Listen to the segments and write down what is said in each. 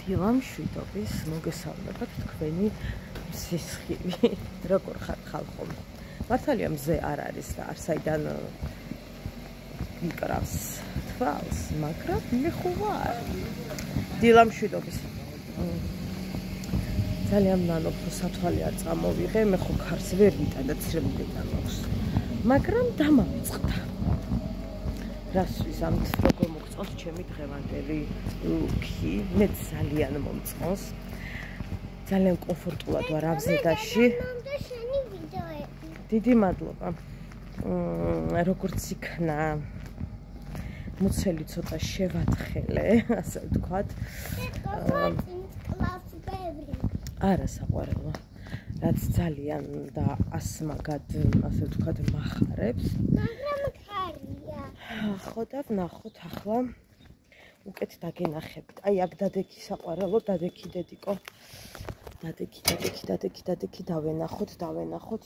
დილამშვიდობის მოგესალმებათ თქვენი სისხლი. როგორ ხართ ხალხო? მართალია მზე არ არის და არსაიდან მიკრავს თვალს, მაგრამ მე ხო ვარ. დილამშვიდობის. ძალიან მალო სათვალე არ წამოვიღე, მე ხო ქარს ვერ ვიტან და ცრემლიდან მაქვს. მაგრამ დამავიწყდა. რასთვის ამით როგორ მოგწონს ჩემი დღევანდელი ლუკი, მე ძალიან მომწონს. ძალიან კომფორტულად ვარ აბზედაში. დიდი მადლობა. როგორც იქნა მუცელი ცოტა შევათხელე, ასე ვთქვათ. არა საყვარელო. რაც ძალიან და ასმაგად, ასე ვთქვათ, მახარებს. მაგრამ ხარია. ხო და ვნახოთ ახლა უკეთ დაგენახებით. აი აქ დადექი საყვარელო, დადექი დედიკო. დადექი დავენახოთ,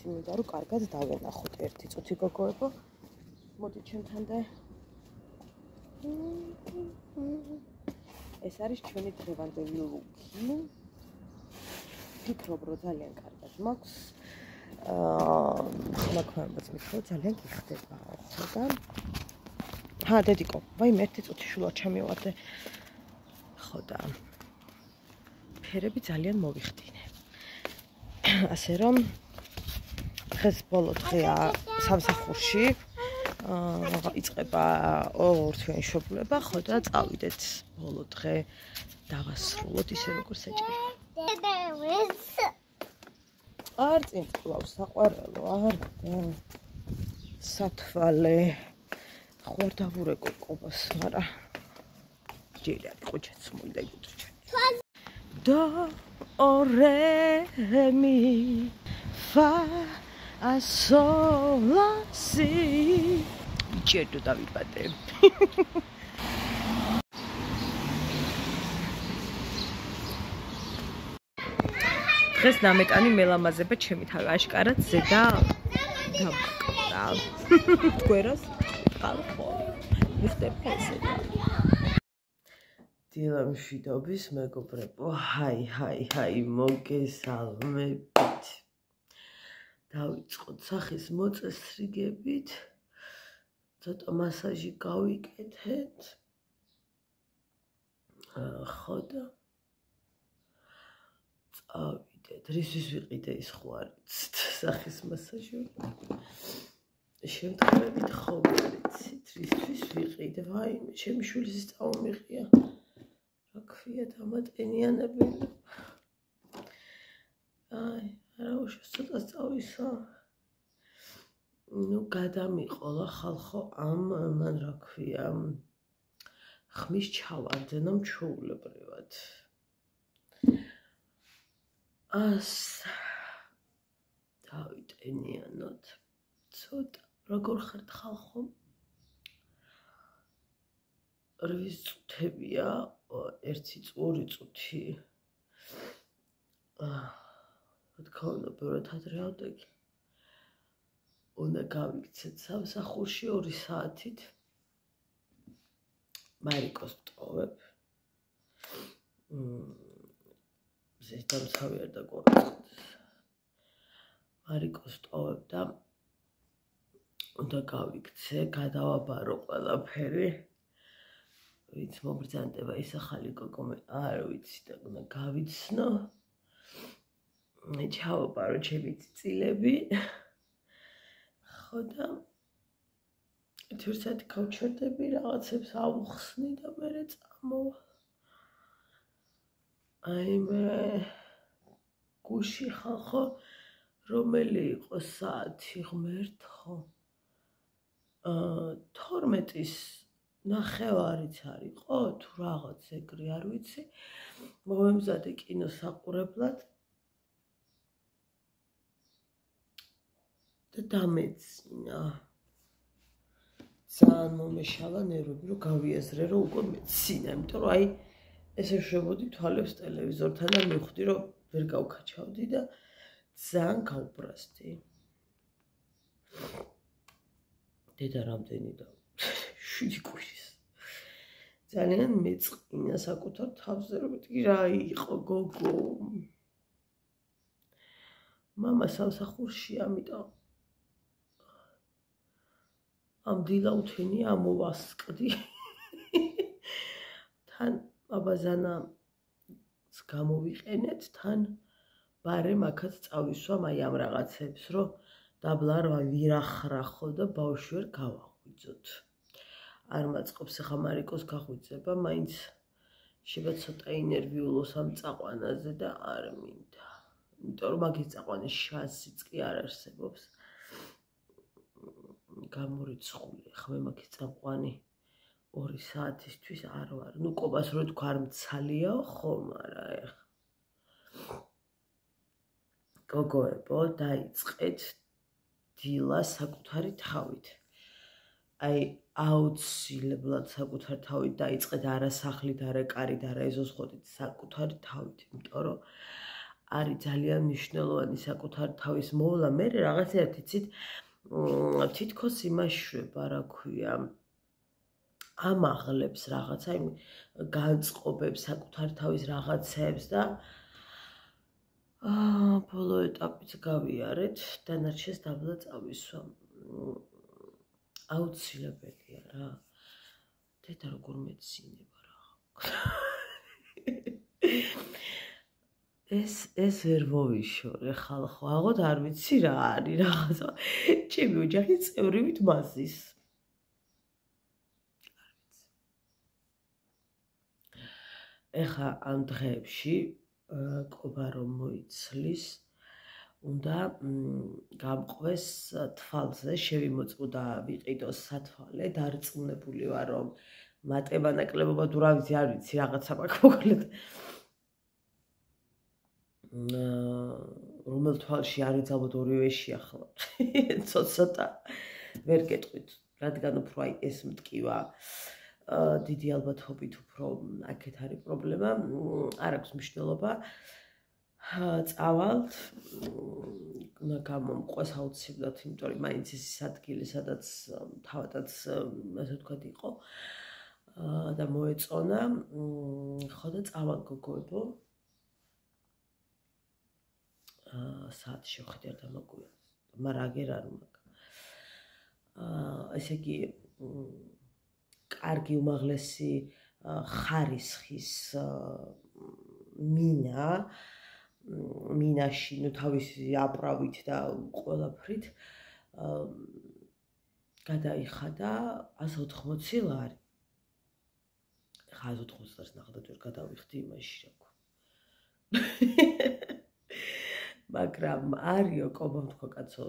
იმიტომ რომ კარგად დავენახოთ. ერთი წუთი გოგოებო. მოდი ჩემთან და ეს არის ჩვენი დღევანდელი ლუკი. ფიქრობ, რომ ძალიან კარგად მაქვს. ხმაქვამაც მithო ძალიან გიხდება, ხო და ჰა დედიკო, ვაიმე ერთი წუთი შულა ჩამივარდე. ხო და ფერები ძალიან მოვიხდინე. ასე რომ დღეს ბოლო დღეა სამსახურში. იწყება ორთვიანი შობლება, ხო და წავიდეთ ბოლო დღე დავასრულოთ ისე როგორც ეჭირება. არ წინ კლავს საყვარელო, არ სათვალე ხوار დავურეკო კობას, მაგრამ ჯერ იყო ჩაცმული და იგუჩა. Do re mi fa a sol la si. Iჭერდო დავიბადე. დღეს ნამეტანი მელამაზება ჩემი თავი აშკარად ზედა გამყდა. თქვენას ხალხო მიხდება ესე. დილამშვიდობის მეგობრებო, ჰაი, მოგესალმებით. დავიწყოთ სახის მოწესრიგებით. ცოტა მასაჟი გავიკეთეთ. ხო და წავიდეთ. რისთვის ვიყიდე ის ხო არიცით სახის მასაჟი. შემთხვევით ხო ვიცით რისთვის ვიყიდე. ვაიმე, ჩემი შვილის წავმიღია. რა ქვია დამატენიანებელი. აი, არა უშავს ცოტა წავისა. ნუ გადამიყოლა ხალხო ამ მან რა ქვია ხმის ჩავარდნამ ჩვეულებრივად. დავიტენიანოთ ცოტა. როგორ ხართ ხალხო? რის წუთებია? ერთი ორი წუთი. რა თქმა უნდა, ბევრად ადრე ავდექი. უნდა გავიქცეთ სამსახურში 2 საათით. მარიკოს ვტოვებ. ზედამცავი არ დაგვაწყდეს. მარიკოს ვტოვებ და უნდა გავიქცე, გადავაბარო ყველაფერი. ვინც მობრძანდება ის ახალი გოგომე, არ ვიცი და უნდა გავიცნო. ჩავაბარო ჩემი წილები. ხო და თურსად გავჩერდები, რაღაცებს ავხსნი და მერე წამოვა. აი მე გუში ხალხო, რომელი იყო საათი ღმერთო? 12-ის ნახევარიც არ იყო, თუ რაღაც ეგრე არ ვიცი. მოვემზადე კინოს საყურებლად და დამეცინა. ძალიან მომეშალა ნერვები, რომ გავიაზრე, რომ უკვე მეცინა, იმიტომ რომ აი ესე შევოდი თვალებს ტელევიზორთან და მივხვდი, რომ ვერ გავქაჩავდი და ძალიან გავბრაზდი. დედა რამდენი და 7 კვირის. ძალიან მეწყინა საკუთარ თავზე, რომ მეთქი რა იყო გოგო. მამა სამსახურში, ამიტომ ამ დილაუთენი ამოვასკდი. თან აბაზანას გამოვიყენეთ, თან ბარემ აქაც წავისვამ აი ამ რაღაცებს, რომ დაბლა რა ვირახრახო და ბავშვი ვერ გავაღვიძოთ. არ მაწყობს ახლა მარიკოს გაღვიძება, მაინც შეიძლება ცოტა ინერვიულოს ამ წაყვანაზე და არ მინდა. იმიტომ რომ მაგის წაყვანის შანსიც კი არ არსებობს. გამორიცხული, ხმე მაგის წაყვანი 2 საათისთვის არ ვარ. ნუ კობას რო თქვა არ მცალიაო ხომ, არა ეხ. გოგოებო, დაიწყეთ დილა საკუთარი თავით. აი აუცილებლად საკუთარ თავით დაიწყეთ, არა სახლით, არა კარით, არა ეზოსხოდით, საკუთარი თავით, იმიტომ რომ არის ძალიან მნიშვნელოვანი საკუთარი თავის მოვლა. მე რაღაცეერთი ცით თითქოს იმაშვება, რა ქვია, ამაღლებს რაღაცა, იმ განწყობებს საკუთარი თავის რაღაცებს და ბოლო ეტაპიც გავიარეთ, დანარჩენს დაბლა წავისვამ. აუცილებელია რა. დედა როგორ მეცინება რა. ეს ვერ მოვიშორე ხალხო, აღოდ არ ვიცი რა არის რაღაცა. ჩემი ოჯახის წევრივით მაზის. არ ვიცი. ეხა ამ დღეებში კობა რომ მოიცლის, უნდა გამყვეს თვალზე, შევიმოწყო და ვიყიდოს სათვალე, დარწმუნებული ვარ რომ მატემატიკლებობა თუ რა ვიცი, არ ვიცი რაღაცა მაქვს მოკლედ. რომელ თვალში არის ალბათ ორივეში ახლა. ცოტა ვერ გეტყვით, რადგან უფრო აი ეს მტკივა დიდი ალბათობით უფრო აქეთ არის პრობლემა, არ აქვს მნიშვნელობა. წავალთ, უნდა გამომყვეს აუცილებლად, იმიტომ რომ მაინც ის ადგილი, სადაც თავადაც ასე ვთქვათ იყო და მოეწონა, ხო და წავალ გოგოებო. საათი შევხედე არ დამაგვია, მაგრამ აგერ არ მაქვს. ესე იგი კარგი უმაღლესი ხარისხის მინაში, ნუ თავისი აправით და ყველაფრით გადაიხადა 180 ლარი. ხა 180 ლარს ნახდათ ვერ გადავიხდი იმაში რა ქვია. მაგრამ არიო კობამ თქვა კაცო,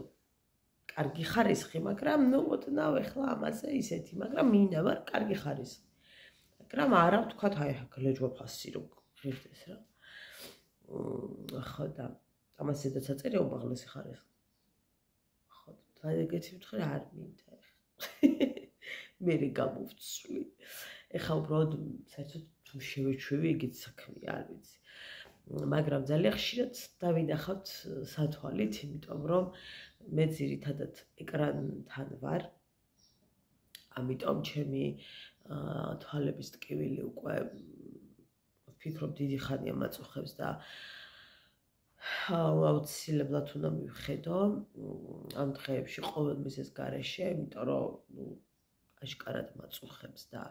კარგი ხარისხი, მაგრამ ნუ ოდნავ ეხლა ამაზე ისეთი, მაგრამ მინდა, მაგრამ კარგი ხარისხი. მაგრამ არა ვთქვათ აი გლეჯვაფასი რო ღირდეს რა. ხო და ამას ზედაც აწერია უმაღლესი ხარისხი. ხო და ეგეთი ვთქვი არ მინდა ეხლა. მე გამოვცვლი. ეხლა უბრალოდ საერთოდ თუ შევეჩვევი ეგეთ საქმეა, არ ვიცი. მაგრამ ძალიან ხშირად დავინახავთ სათვალით, იმიტომ რომ მე ძირითადად ეკრანთან ვარ. ამიტომ ჩემი თვალების ტკივილი უკვე ვფიქრობ დიდი ხანია მაწუხებს და აუცილებლად უნდა მივხედო ამ დღეებში ყოველ მისეს გარეშე, იმიტომ რომ აშკარად მაწუხებს და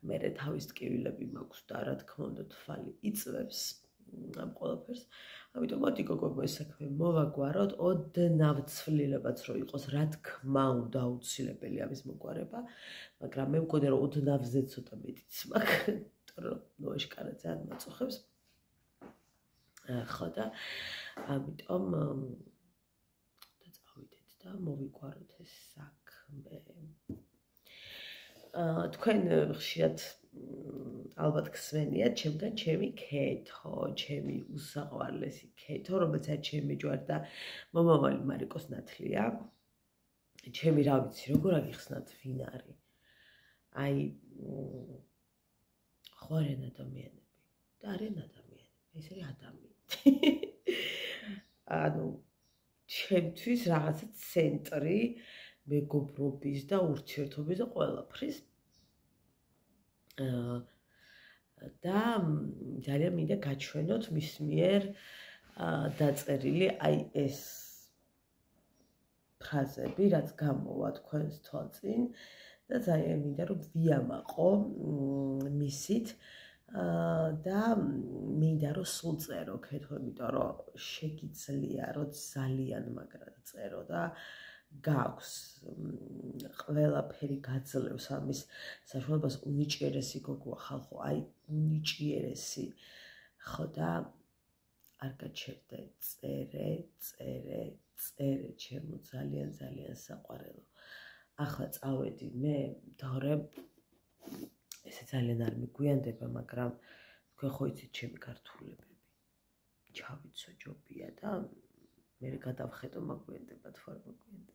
მე თავის ტკივილები მაქვს და რა თქმა უნდა თვალი იწვევს ამ ყველაფერს. ამიტომ მოდი გოგო ეს საქმე მოვაგვაროთ, ოდნავ ცვლილებაც რო იყოს, რა თქმა უნდა აუცილებელი ამის მოგვარება, მაგრამ მე მგონი რომ ოდნავზე ცოტა მეტიც მაქვს, იმიტომ რომ ნუ აშკარად ძალიან მაწუხებს. ხო და ამიტომ და წავიდეთ და მოვიგვაროთ ეს საქმე. თქვენ ხშირად ალბათ გსმენიათ ჩემგან ჩემი ქეთო, ჩემი უსაყვარლესი ქეთო, რომელიც არის ჩემი ჯვარი და მომავალი მარიკოს ნათლია. ჩემი რა ვიცი, როგორ აგიხსნათ ვინ არის. აი ხო არიან ადამიანები და არიან ადამიანები, ეს არის ადამიანი. ანუ ჩემთვის რაღაცა ცენტრი მეგობრობის და ურთიერთობის და ყველაფრის. და ძალიან მინდა გაჩვენოთ მის მიერ დაწერილი აი ეს ფრაზები, რაც გამოვა თქვენს თვალწინ და ძალიან მინდა რომ ვიამაყო მისით და მინდა რომ სულ წერო კეთო, იმიტომ რომ შეგიძლია რომ ძალიან მაგრად წერო და გაქვს ყველაფერი გაძლევს ამის საშუალებას. უნიჭიერესი გოგოა ხალხო, აი უნიჭიერესი ხო და არ გაჩერდე, წერე, ჩემო ძალიან საყვარელო. ახლა წავედი მე, თორემ ესე ძალიან არ მიგვიანდება, მაგრამ თქვენ ხო იცით ჩემი ქართულებები. ჩავიცო ჯობია და მე გადავხედო მაგვიანდება თუ არ მაგვიანდება.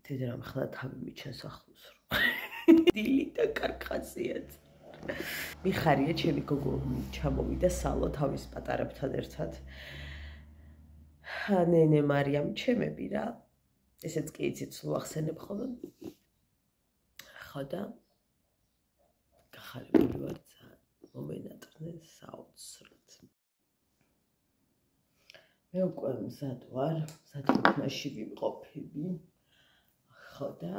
თედრამ ხლა თავი მიჩენს ახლოს რომ დილი და კარგხასიათ. მიხარია ჩემი გოგო ჩამოვიდა სალო თავის პატარებთან ერთად. ნენე მარიამ ჩემები რა. ესეც კი იცით სულ ახსენებ ხოლმე. ხო და გახარებული ვარ ძალიან მომენატრნენ საოცრად. მე უკვე მზად ვარ, საქმეში ვიმყოფები. ხო და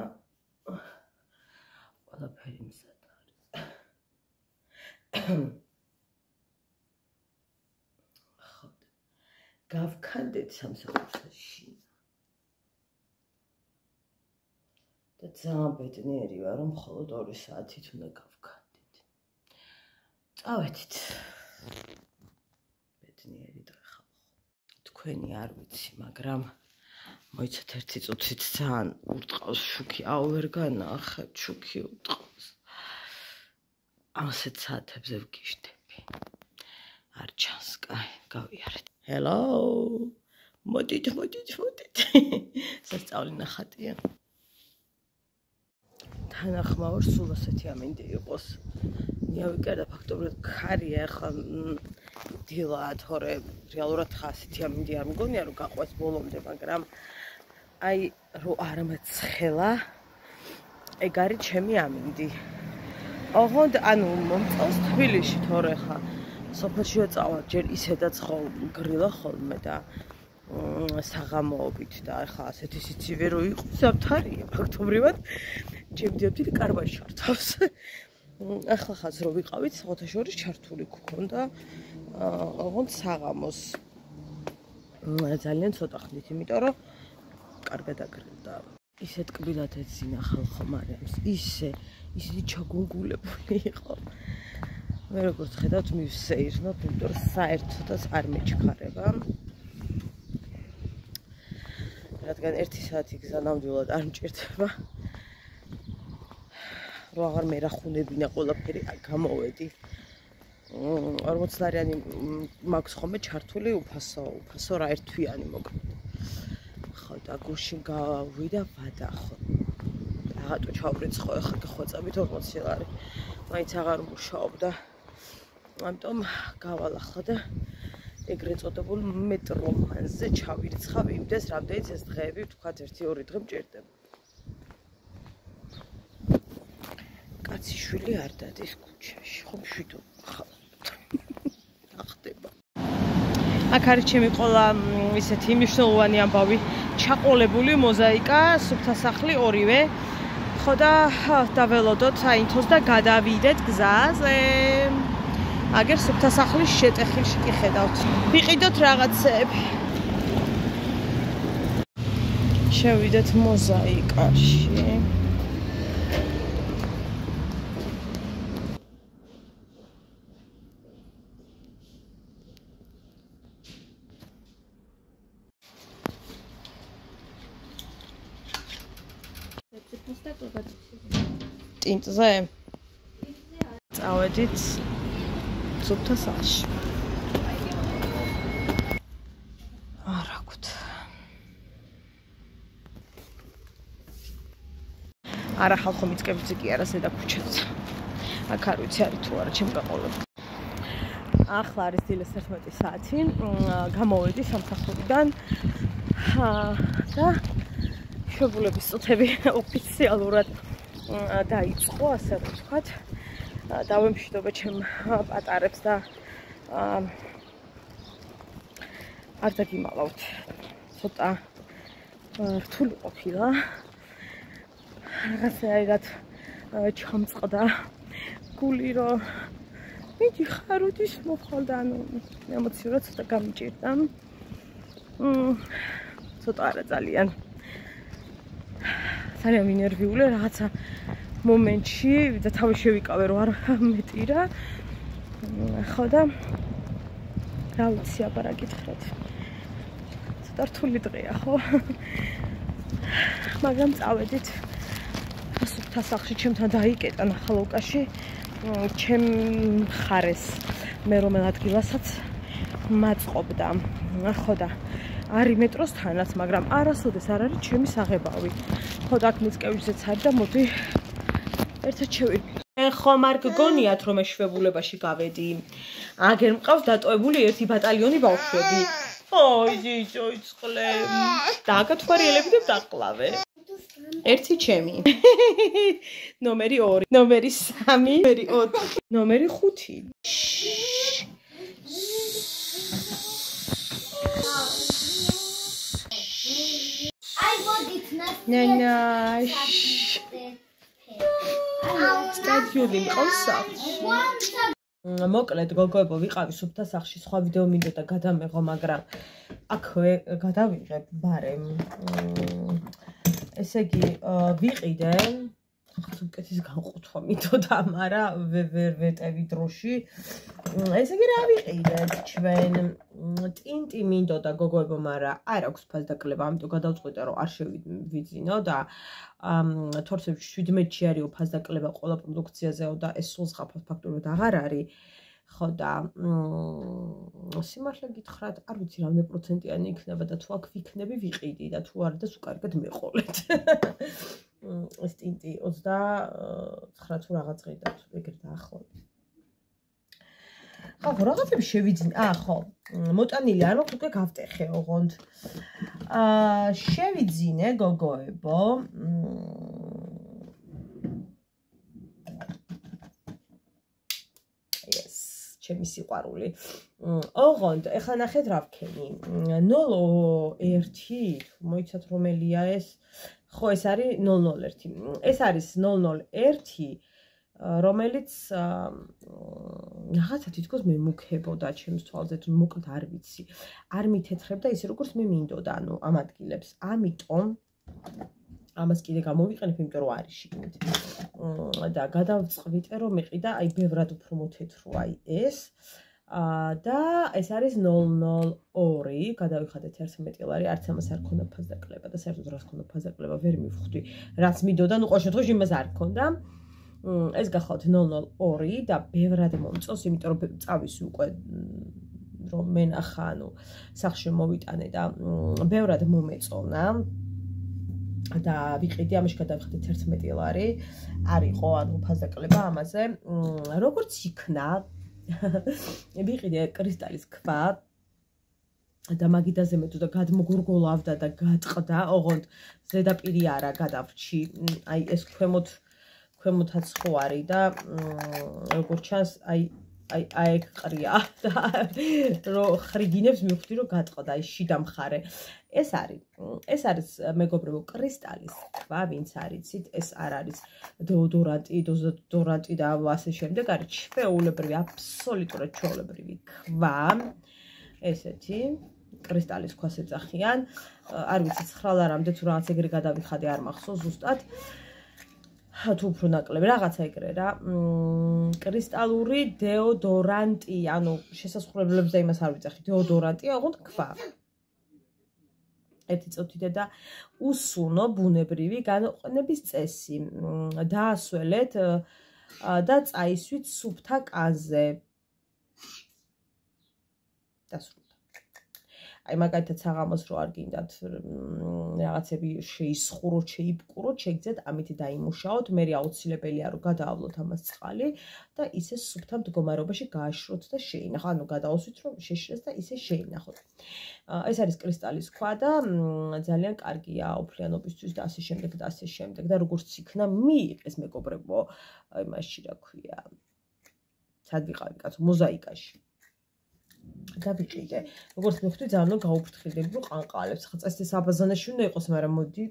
ყველაფერი მზად არის. ხო და გავქანდეთ სამსახურში. და ძალიან ბედნიერი ვარ, რომ მხოლოდ 2 საათით უნდა გავქანდეთ. წავედით. ბედნიერი დღე ხალხო. თქვენი არ ვიცი, მაგრამ მოიცათ 1 წუთით ძალიან ურტყავს შუქი, ვერ განახებ, შუქი ურტყავს. ამასეთ საათებზე ვგიშდები. არ ჩანს, კაი, გავიარეთ. Hello. მოდით. სასწაული ნახატია. თანახმაურ სულ ასეთი ამინდი იყოს. მივიკერდა ფაქტობრივად ქარია, ახლა დილაა, თორე რეალურად ასეთი ამინდი არ მგონია რომ გაყვეს ბოლომდე, მაგრამ აი რო არ მეცხელა ეგ არის ჩემი ამინდი. ოღონდ ანუ მომწონს თბილისში, თორე ხა სოფელშიო წავალ, ჯერ ისედაც ხო გრილა ხოლმე და საღამოობით და ახლა ასეთი სიცივე რო იყო, საფთარია ფაქტობრივად. ჩემდიებდი კარბაში ჩართავს. ახლა ხაც რო ვიყავით, საოთაშორის ჩართული გქონდა. ოღონდ საღამოს ძალიან ცოტა ხნით, იმიტომ რომ კარგად აგრილდა. ისე ტკბილად ეძინა ხალხო მარიამს, ისეთი ჩაგუნგულებული იყო. მე როგორც ხედავთ მივსეირნოთ, იმიტომ რომ საერთოდაც არ მეჩქარება. რადგან 1 საათი გზა ნამდვილად არ მჭირდება. რო აღარ მერახუნებინა ყველაფერი, გამოვედი. 40 ლარიანი მაქვს ხოლმე ჩართული უფასო რა ერთვიანი მოკლედ. ხო და გუშინ გავიდა ვადახო. რაღაცა ჩავრიცხო, ახლა გეხვეწებით 40 ლარი. მაინც აღარ მუშაობდა. ამიტომ გავალ ახლა და ეგრეთ წოდებულ მეტრომანზე ჩავირცხავ იმდეს, რამდენიც ეს დღეები ვთქვათ 1-2 დღე მჭირდება. კაცი შვილი არ დადის ქუჩაში, ხო მშვიდობა ხალხო. ახდება. აქ არის ჩემი ყოლა ისეთი მნიშვნელოვანი ამბავი, ჩაყოლებული მოზაიკა, სუფთასახლი ორივე. ხო და დაველოდოთ საინთოს და გადავიდეთ გზაზე. აგერ სუფთასახლის შეტეხილში კი ხედავთ. ვიყიდოთ რაღაცები. შევიდეთ მოზაიკაში. ტინტზე წავედით სუფთასახლში. არა გუთ. არა ხალხო მიწკებიც კი არა ზედა ქუჩაზე. აქ არ ვიცი არის თუ არა ჩემ გაყოლები. ახლა არის დილის 11 საათი. გამოვედი სამსახურიდან. და მშობლების წუთები ოფიციალურად დაიწყო, ასე რომ ვთქვათ. დავემშვიდობე ჩემ პატარებს და არ დაგიმალავთ. ცოტა რთული ყოფილა. რაღაცაირად ჩამწყდა გული, რომ მიდი ხარუდის მოხალდა, ანუ ემოციურად ცოტა გამიჭირდა. ცოტა არა ძალიან მინერვიული რაღაცა მომენტში და თავი შევიკავე, რომ არ მეტირა. ხო და რა ვიცი, აბა რა გითხრათ. ცოტა რთული დღეა, ხო? მაგრამ წავედით სუფთა სახლში, ჩემთან დაიკეტა ნახალოვკაში, ჩემ ხარეს მე რომელ ადგილასაც მაწყობდა. ხო და არის მეტროსთანაც, მაგრამ არასოდეს არ არის ჩემი საღებავი. ხო და აქ მიწკევილზეც არის და მოდი ერთად შევირბი. ხომ არ გგონიათ, რომ მეშვებულებაში გავედი? აგერ მყავს დატოვებული ერთი ბატალიონი ბავშვები. ოი ძიძო იწყლე. დაგათვალიერები და დაყლავე. ერთი ჩემი. ნომერი 2, ნომერი 3, ნომერი 4, ნომერი 5. ნანაშ. სტადიონი მყავს სახლში. მოკლედ გოგოებო, ვიყავი სუფთა სახლში, სხვა ვიდეო მინდოდა გადამეღო, მაგრამ აქვე გადავიღებ ბარემ. ესე იგი, ვიყიდე, უკეთის განყუთვა მინდოდა, მაგრამ ვერ ვეტევი დროში. ესე იგი, რა ვიყიდეთ ჩვენ? ტინტი მინდოდა გოგოებო, მაგრამ არ აქვს ფასდაკლება, ამიტომ გადავწყვიტე, რომ არ შევიძინო და თორსებში 17-ში არისო ფასდაკლება ყველა პროდუქციაზეო და ეს სულ ზღაპავ ფაქტურად აღარ არის. ხო და სიმართლე გითხრათ, არ ვიცი რამდენი პროცენტიანი იქნება და თუ აქ ვიქნები ვიყიდი და თუ არა და სულ კარგად მეყოლეთ. ეს ტინტი 29 თუ რაღაც დღიდან ეგრე დაახლოებით. ხო, რაღაცები შევიძინე. ხო, მოტანილი არ მაქვს, უკვე გავტეხე ოღონდ. შევიძინე გოგოებო. ჩემი სიყვარული. ოღონდ, ეხლა ნახეთ რა ვქენი. 01 მოიცათ რომელია ეს? ხო, ეს არის 001. ეს არის 001, რომელიც რაღაცა თითქოს მე მუქებოდა ჩემს თვალზე, თუ მოკლედ არ ვიცი. არ მითეთრებდა ისე როგორც მე მინდოდა, ანუ ამ ადგილებს. ამიტომ ამას კიდე გამოვიყენებ, იმიტომ რომ არის შიგნით. და გადავწყვიტე, რომ მეყიდა აი ბევრად უფრო მოთეთრო აი ეს. და ეს არის 002, გადავიხადეთ 11 ლარი, არც ამას არ ქონდა ფასდაკლება და საერთოდ რას ქონდა ფასდაკლება, ვერ მივხვდი. რაც მინდოდა, ნუ ყოველ შემთხვევაში იმას არ ქონდა. ეს გახლავთ 002 და ბევრად მომწონს, იმიტომ რომ წავისი უკვე რომ მენახა, ანუ სახლში მოვიტანე და ბევრად მომეწონა. და ვიყიდი, ამაში გადავიხადეთ 11 ლარი. არისო, ანუ ფასდაკლება ამაზე. როგორც იქნა, ვიყიდე კრისტალის ქვა და მაგიდაზე მეტოდა გადმოგურგოლავდა და გატყდა, ოღონდ ზედაპირი არა გადავრჩი. აი ეს ქვემოთაც ხო არის და როგორც ჩანს, აი ყრია და რომ ხრიგინებს მივხვდი, რომ გატყდა ის შიდა მხარე. ეს არის მეგობრებო კრისტალის ქვა, ვინც არიცით, ეს არ არის დეოდორანტი და ასე შემდეგ, არის ჩვეულებრივი, აბსოლუტურად ჩვეულებრივი ქვა. ესეთი კრისტალის ქვას ეძახიან. არ ვიცი 9 ლარამდე თუ რაღაც ეგრე გადავიხადე, არ მახსოვს ზუსტად. თუ უფრო ნაკლები რაღაცა ეგრე რა. კრისტალური დეოდორანტი, ანუ შესასხვრებლებს და იმას არ ვიცახი, დეოდორანტია, ოღონდ ქვა. ერთი წუთიდე და უსუნო ბუნებრივი გამოყენების წესი. დაასველეთ და წაისვით სუფთა კანზე. დასრულდა. აი მაგალითად საღამოს რო არ გინდათ რაღაცები შეისხუროთ, შეიპკუროთ, შეგიძლიათ ამით დაიმუშაოთ, მე აუცილებელია რომ გადაავლოთ ამას წყალი და ისე სუფთა მდგომარეობაში გააშროთ და შეინახოთ, ანუ გადაუსვით რომ შეშრეს და ისე შეინახოთ. ეს არის კრისტალის ქვა და ძალიან კარგია ოფლიანობისთვის და ასე შემდეგ და ასე შემდეგ და როგორც იქნა მიიღეს მეგობრებო, აი მასში რა ქვია, სად ვიყავი კაცო მოზაიკაში დავიყიდე როგორც მივხვდი ძალიან გაუფრთხილდები რომ ყანყალებს ხა წესის აბაზანაში უნდა იყოს მაგრამ მოდი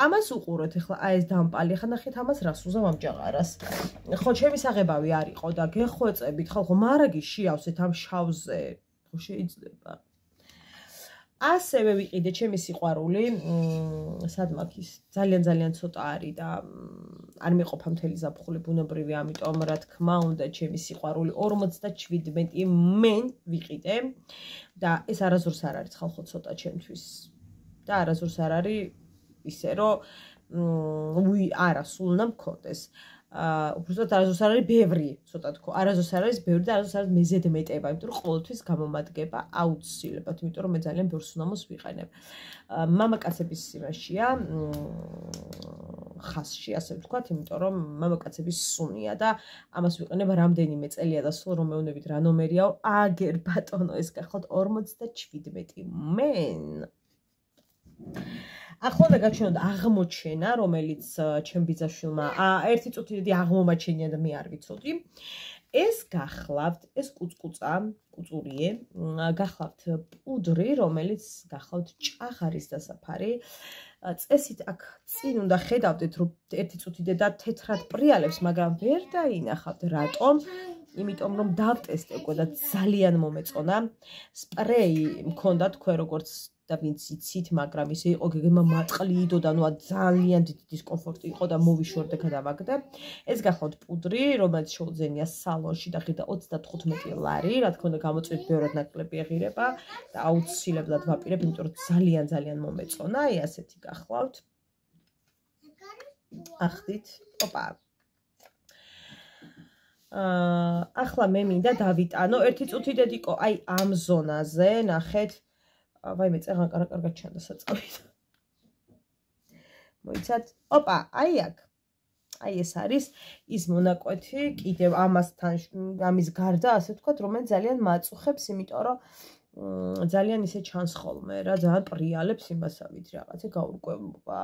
ამას უყუროთ ახლა აი ეს დამპალი ხა ნახეთ ამას რას უზავ ამჯაღარას ხო ჩემი საღებავი არ იყო და გეხვეწებით ხალხო მარაგი შეავსეთ ამ შავზე ხო შეიძლება ასევე ვიყიდე ჩემი სიყვარული სადმაქის ძალიან ცოტა არის და არ მეყოფა მთელი ზაფხული ბუნებრივი ამიტომ რა თქმა უნდა ჩემი სიყვარული 57 მენ ვიყიდე და ეს არასდროს არ არის ხალხო ცოტა ჩემთვის და არასდროს არ არის ისე რომ არა სულ უნდა მქონდეს უბრალოდ არასდროს არ არის ბევრი ცოტა თქო არასდროს არ არის ბევრი და არასდროს არ არის მეზედმეტება იმიტომ რომ ყოველთვის გამომადგება აუცილებლად იმიტომ რომ მე ძალიან ბევრს უნდა მოსვიყენებ მამაკაცების იმაშია ხასში ასე ვთქვათ იმიტომ რომ მამაკაცების სუნია და ამას ვიყენებ რამდენიმე წელია და სულ რომ მეუნებით რა ნომერიაო აგერ ბატონო ეს გახლავთ 57 მენ ახლა უნდა გაჩვენოთ აღმოჩენა, რომელიც ჩემ ბიძაშვილმა ერთი წუთიდი აღმომაჩენია და მე არ ვიცოდი. ეს გახლავთ, ეს კუწურიე, გახლავთ პუდრი, რომელიც გახლავთ ჭაღარის დასაფარი. წესით აქ წინ უნდა ხედავდეთ, რომ ერთი წუთიდე და თეთრად პრიალებს, მაგრამ ვერ დაინახავთ, რატომ? იმიტომ რომ დავტესტე უკვე და ძალიან მომეწონა. სპრეი მქონდა თქვენ როგორც და ვინც იცით, მაგრამ ისე იყო გეგმა მატყლიდო და ნუ ძალიან დიდი დისკომფორტი იყო და მოვიშორდე გადავაგდე. ეს გახლავთ პუდრი, რომელიც შეუძენია სალონში და ღირდა 35 ლარი, რა თქმა უნდა გამოწვევით ბევრად ნაკლები ეღირება და აუცილებლად ვაპირებ, იმიტომ რომ ძალიან მომეწონა. აი ასეთი გახლავთ. ახდით. ოპა. ახლა მე მინდა დავიტანო ერთი წუთიდე იყო აი ამ ზონაზე, ნახეთ ვაიმე წერან კარგად ჩანდა საწავით. მოიცათ? ოპა, აი აქ. აი ეს არის ის მონაკვეთი, კიდევ ამასთან ამის გარდა, ასე ვთქვათ, რომელიც ძალიან მაწუხებს, იმიტომ რომ ძალიან ისე ჩანს ხოლმე რა, ძალიან პრიალებს იმასავით რაღაცა გაურკვევლობა.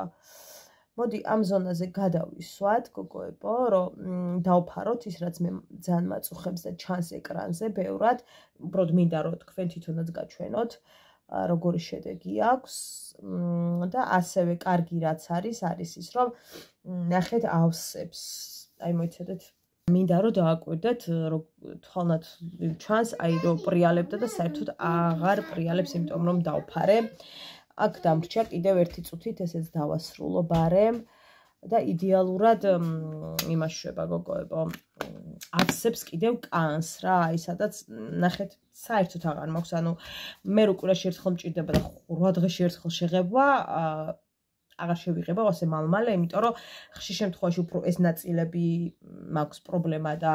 მოდი ამ ზონაზე გადავისვათ, გოგოებო, რომ დავფაროთ ის, რაც მე ძალიან მაწუხებს და ჩანს ეკრანზე ბევრად, უბრალოდ მინდა რომ თქვენ თვითონაც გაჩვენოთ. როგორი შედეგი აქვს და ასევე კარგი რაც არის ის რომ ნახეთ ავსებს აი მოიცადეთ მინდა რომ დააკვირდეთ რომ თვალნათ ჩანს აი რომ პრიალებდა და საერთოდ აღარ პრიალებს იმიტომ რომ დავფარე აქ დამრჩა კიდევ ერთი წუთით ესეც დავასრულო ბარემ და იდეალურად იმაშვება გოგოებო ავსებს კიდევ კანს რა აი სადაც ნახეთ საერთოდ აღარ მაქვს ანუ მე რო კვირაში ერთხელ მჭირდება და 8 დღეში ერთხელ შეღება აღარ შევიღება ასე მალმალე იმიტომ რომ ხშირ შემთხვევაში უფრო ეს ნაწილები მაქვს პრობლემა და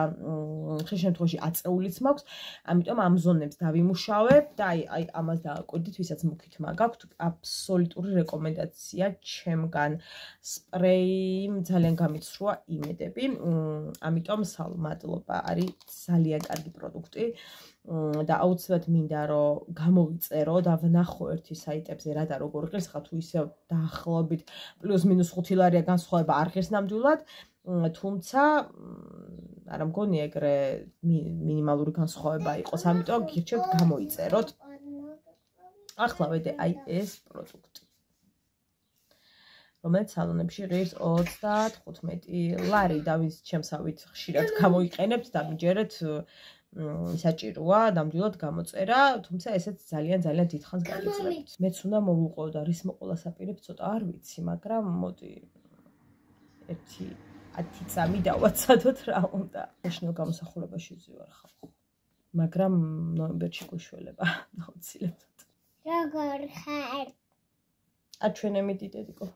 ხშირ შემთხვევაში აწეულიც მაქვს ამიტომ ამ ზონებს დავიმუშავებ და აი ამას დააკვირდით ვისაც მუქით მაგაქვთ აბსოლუტური რეკომენდაცია ჩემგან სპრეი ძალიან გამიცრუა იმედები ამიტომ მადლობა არის ძალიან კარგი პროდუქტი და აუცილებლად მინდა რომ გამოვიწერო და ვნახო ერთი საიტებზე რა და როგორ ღირს ხა თუ ისე დაახლოებით პლუს მინუს 5 ლარია განსხვავება არ ღირს ნამდვილად თუმცა არა მგონია ეგრე მინიმალური განსხვავება იყოს ამიტომ გირჩევთ გამოიწეროთ ახლა ვედე აი ეს პროდუქტი რომელიც სალონებში ღირს 35 ლარი და ვის ჩემსავით ხშირად გამოიყენებთ და მიჯერეთ საჭიროა ნამდვილად გამოწერა, თუმცა ესეც ძალიან დიდხანს გაიძლებთ. მეც უნდა მოვუყო და რის მოყოლას აპირებ ცოტა არ ვიცი, მაგრამ მოდი ერთი 10 წამი დავაცადოთ რა უნდა. შეშნელ გამოსახულებაში ვზივარ ხალხო. მაგრამ ნოემბერში გუშველება აუცილებლად. როგორ ხარ? აჩვენე დიდედიკო.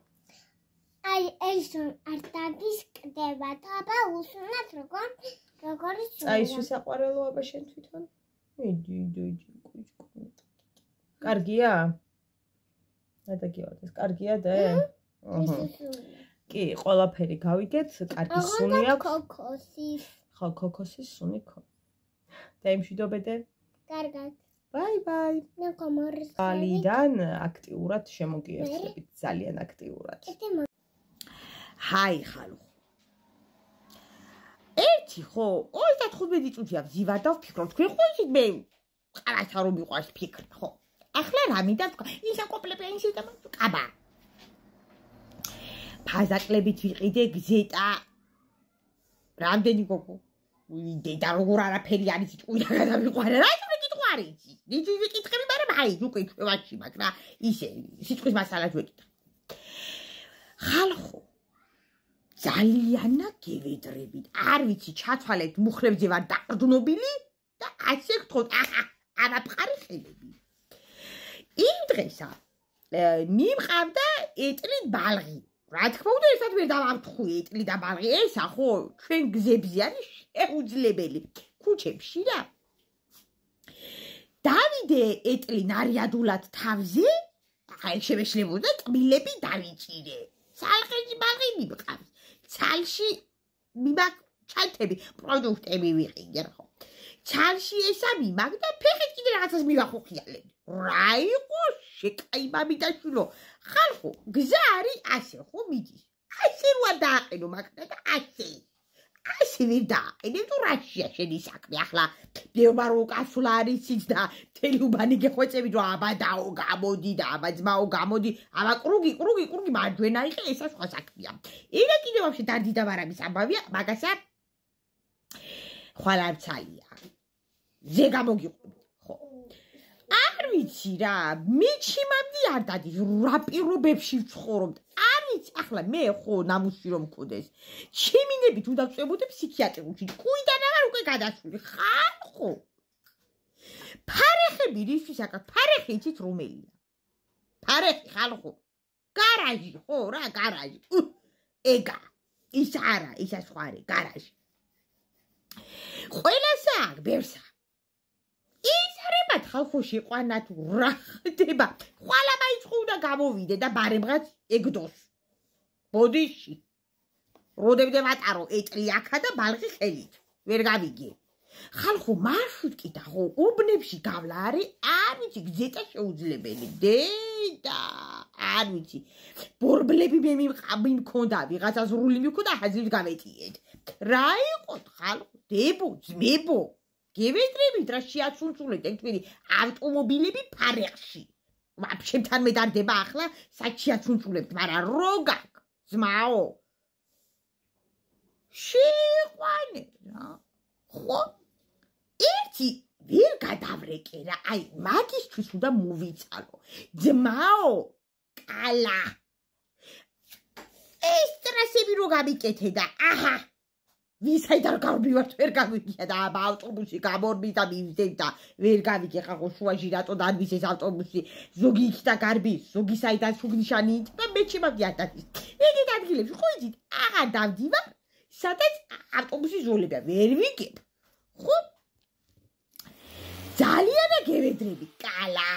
აი ეს არ დაგისკდება და აბა უსუნათ როგორი აი ის საყვარელოა შენ თვითონ? იდი. კარგია? გადაგივარდეს. კარგია და? კი, ყველაფერი გავიგეთ, კარგი სუნი აქვს. ქოქოსის. ხო, ქოქოსის სუნი ქონდა. და იმშვიდობედე? კარგად. ბაი. ალიდან აქტიურად შემოგიერთებით, ძალიან აქტიურად. ჰაი ხალხო. ერთი ხო 35 წუთია ვზივარ და ვფიქრობ თქვენ ხო ისიც მე ყავაცა რომ მიყვარს ფიქრ ხო ახლა რა მინდა თქვა ისა კომპლიმენტი ისე და კაბა ფაზაკლებით ვიყიდე გზეტა რამდენი გოგო დედა როგორ არაფერი არის ჭუია გადავიყვარა რა თქმა უნდა არის დიდი ვიკითხები მაგრამ აი უკვე ჩვევაში მაგრამ ისე სიტყვის მასალას ვეკითხე ხალხო ძალიანა გევედრებით არ ვიცი ჩათვალეთ მუხლებზე ვარ დაყრდნობილი და ასე გთხოვთ არაფყარი ხელები იმ დღესა მიმყავდა ეტლით ბალღი რა თქმა უნდა ერთად ვერ დავამთხუი ეტლი და ბალღი ესა ხო ჩვენ გზებზე არის შეუძლებელი ქუჩებში რა დავიდე ეტლი ნარიადულად თავზე აი შემეშლებოდა ტბილები დავიჭირე ცალხეში ბალღი მიმყავს ცალში მიმაკ ჩანთები პროდუქტები ვიყიდე ხო ცალში ესა მიმაკ და ფეხით კიდე რაღაცას მივახუხიალებ რა იყო შეკაიბამი და შვილო ხალხო გზა არის ასე ხო მიდის ასე რა დააყენო მაგდა და ასე ვერ დააყენე თუ რაშია შენი საქმე ახლა ბევრი უკაცულა არის ის და თელუბანი გეხვეწები რომ აბა დაო გამოდი და აბა ძმაო გამოდი აბა კრუგი მარჯვენა იყე ესა სხვა საქმეა ენა კიდე ვაფშე დარდიდა ვარამის ამბავია მაგასა ხვალარცალია ზე გამოგიყვები ხო არ ვიცი რა მე ჩიმამდი არ დადის რა პირობებში ვცხოვრობ არ ვიცი ახლა მე ხო ნამუსი რომ მქონდეს ჩიმინებით უნდა ვწვებოდე ფსიქიატრში ჭკუიდან აღარ უკვე გადასული ხალხო ფარეხები რისთვის აკაც ფარეხი იცით რომელია ფარეხი ხალხო გარაჟი ხო რა გარაჟი ეგა ის არა ისა სხვა არის გარაჟი ყველასა ბერსა ის არებად ხალხოში ყვანა თუ რა ხდება ხვალა მაიწყო უნდა გამოვიდე და ბარემღაც ეგდოს ბოდიში როდებდე ვატარო ეტლი აქა და ბალღი ხელით ვერ გავიგე ხალხო მარშრუტკიდა ხო უბნებში გავლა არის არ ვიცი გზეტა შეუძლებელი დედა არ ვიცი ბორბლები მე მიმქონდა ვიღაცას რული მიქონდა ხაზით გავეტიეთ რა იყო ხალხო დებო ძმებო გევედრებით რა შეაცუნცულეთ ეგ ავტომობილები ფარეხში ვაფშემთან მე დარდება ახლა საჩიაცუნცულებთ მაგრამ როგაკ ძმაო შეყვანე რა ხო ერთი ვერ გადავრეკე რა აი მაგისთვის უნდა მოვიცალო ძმაო კალა ეს ტრასები რო გამიკეთე და აჰა ვისაიდან გავმივართ ვერ გავიგია და აბა ავტობუსი გამორბი და მივიდეთ და ვერ გავიგე ხახო შუაში რატო დარბის ეს ავტობუსი ზოგი იქ და გარბის ზოგი საიდან შუგნიშანი და მე ჩემავდი ატაკის ეგეთ ადგილებში ხო იცით აღარ დავდივარ სადაც ავტობუსი ზოლებია ვერ ვიგებ ხო ძალიან გევედრები კალა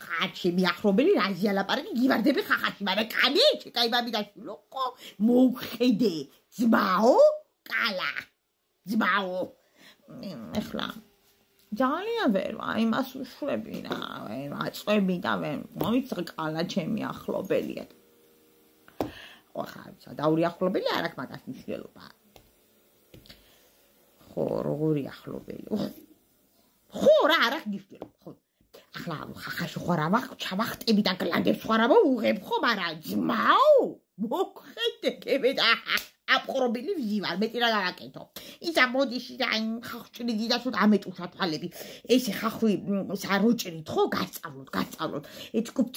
ხაჩი მიახლობელი რაზია ლაპარაკი გივარდები ხახაში მაგრამ კანი ჩეკაიბამი დაშვილო ხო მოგხედე ძმაო კალა ძმაო ეხლა ძალიან ვერ იმას უშვები რა აწვევი და ვერ მოიწე კალა ჩემი ახლობელია ხო ხა დაური ახლობელი არ აქვს მაგას მნიშვნელობა ხო როგორი ახლობელი ხო რა არ აქვს მნიშვნელობა ხო ახლა ხახაში ხო რა ჩავახტები და გლანდებს ხო რა მოუღებ ხო მაგრამ ძმაო მოგხედე კებედა აპყრობილი ვზივარ მეტი რა გავაკეთო ისა მოდიში და ხახჭრიდი და თუ ამეტუშა თვალები ესე ხახვი საროჭრით ხო გასწავლოთ ეცკუპ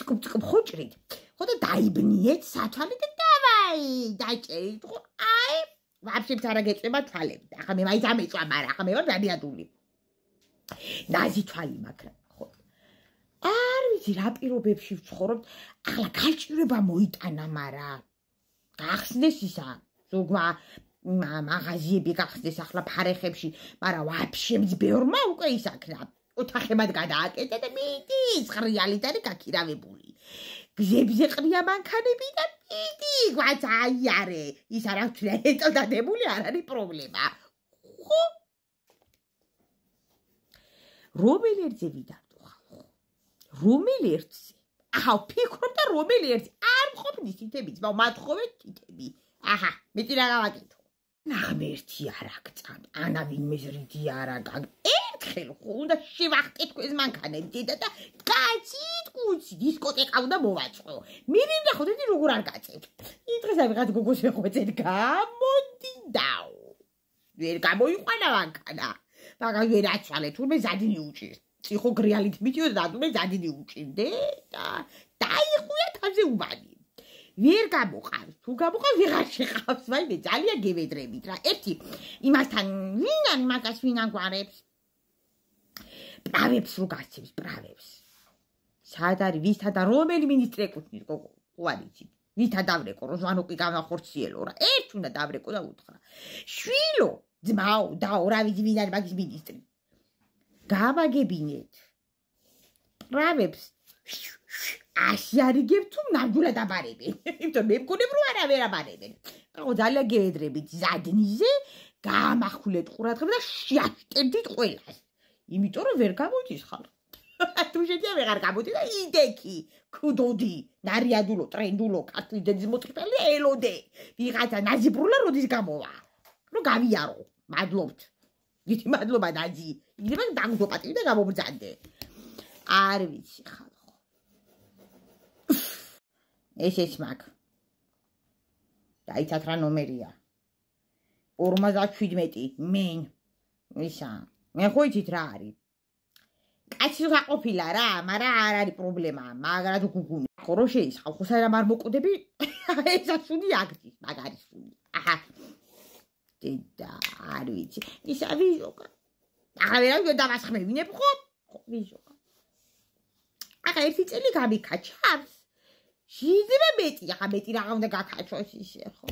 ხო ჭრით ხო და დაიბნიეთ სათვალე და დავაი დაჭერით ხო აი ვაფშე არა გეწება თვალები ახლა მე მაინც ამეწვა მაგრამ ახლა მე ვარ დადიადული ნაზი თვალი მაგრამ ხო არ ვიცი რა პირობებში ვცხოვრობ ახლა გაჭირება მოიტანა მაგრამ გახსნეს ისა ზოგმა მაღაზიები გახსნეს ახლა ფარეხებში მაგრამ ვაფშე მძბეორმა უკვე ისაქნა ოთახებად გადააკეთე და მიდის ღრიალით არის გაქირავებული გზებზე ყრია მანქანები და მიდი გვაც აიარე ის არა ვთვლია ეტოდადებული არ არის პრობლემა ხო რომელი ერთზე ვიდარდო ხალხო რომელი ერთზე აჰა ვფიქრობ და რომელი ერთი არ მყოფნის თითები ძმაო მათხოვეთ თითები აჰა მეტი რა გავაკეთო ნაღმერთი არ აგწამთ, ანა ვინმე ზრიდი არ აგაგ. ერთხელ ხო უნდა შევახტე თქვენს მანქანები და კაცით კუცი დისკოტეკა უნდა მოვაწყო. მირინდა ხო დიდი როგორ არ გაწევთ. დღეს ვიღაც გოგოს ეხვეწეთ გამოდიდაო. ვერ გამოიყვანა მანქანა. მაგას ვერ აცვალე თურმე ზადინი უჭირს. წიხო გრიალით მიტიო და თურმე ზადინი უჭირდე და დაიხუია თავზე უბანი. ვერ გამოყავს, თუ გამოყავს ვეღარ შეყავს, ვაიმე ძალიან გევედრებით რა. ერთი იმასთან ვინან მაგას ვინან გვარებს? პრავებს რო გასცემს, პრავებს. სად არის ვისთან და რომელი მინისტრი ეკუთვნის გოგო? უარიცით. ვისთან დავრეკო, რომ ჟვანოკი გამახორციელო რა. ერთ უნდა დავრეკო და უთხრა. შვილო, ძმაო, დაო, რა ვიცი ვინ არის მაგის მინისტრი. გავაგებინეთ. პრავებს აში არიგებ თუ ნამდვილად აბარებენ. იმიტომ მე მგონებ რომ არავერ აბარებენ. ხო ძალიან გევედრებით ზადნიზე გამახვილეთ ყურადღება და შეაშტერდით ყველას. იმიტომ რომ ვერ გამოდის ხარ. თუ შეძია ვეღარ გამოდი და იდექი, ქუდოდი, ნარიადულო, ტრენდულო, ქართლის დედის მოწიფელი ელოდე. ვიღაცა ნაზიბრულა როდის გამოვა. რომ გავიარო. მადლობთ. დიდი მადლობა ნაძი. იქნება დაგდოპატი და გამომბრძანდე. არ ვიცი ხალხო. ესეც მაგ. დაიცათ რა ნომერია. 57 მენ. ისა. მე ხო იცით რა არის. კაცი გაყოფილა რა, მაგრამ არ არის პრობლემა. მაგრამ თუ გუგუნი. ხო რო შეისხავ, ხო სანამ არ მოკვდები, ესა სული აგდის, მაგარი სული. აჰა. და არ ვიცი. ისა ვიჟოკა. აღარ ვერ დავასხმევინებ ხო? ხო ვიჟოკა. ახლა ერთი წელი გამიქაჩავს. შეიძლება მეტი, ახლა მეტი რაღა უნდა გაქაჩოს ისე ხო?